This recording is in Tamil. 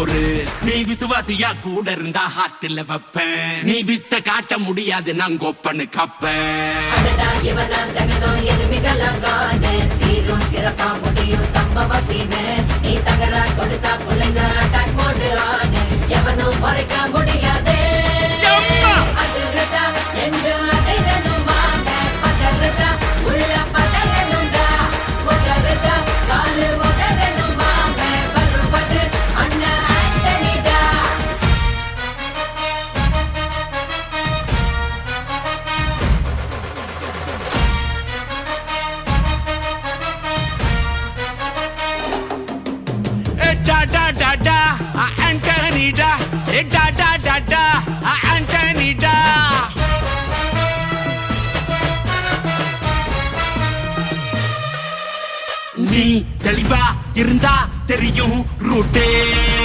பொறு. நீ விசுவாசியா கூட இருந்தா ஹார்ட்ல வைப்பேன். நீ வித்த காட்ட முடியாது நான் கோப்பனு கப்பேன். சீரும் சிறப்பா முடியும் சம்பவ சீனு. நீ தகராறு கொடுத்தா பிள்ளைங்க அட்டாக் மோடு ஆனு. எவனும் மறைக்க முடியாது. அதிருதா நெஞ்சு அதிரணுமாங்க. பதறுதா உள்ள பதறணுண்டா. உதறுதா காலு உதறணுமாங்க. வருவது அண்ணன் ஆண்டனிடா. Antonida, Antonida. நீ தெளிவா இருந்தா தெரியும் ரூட்டே.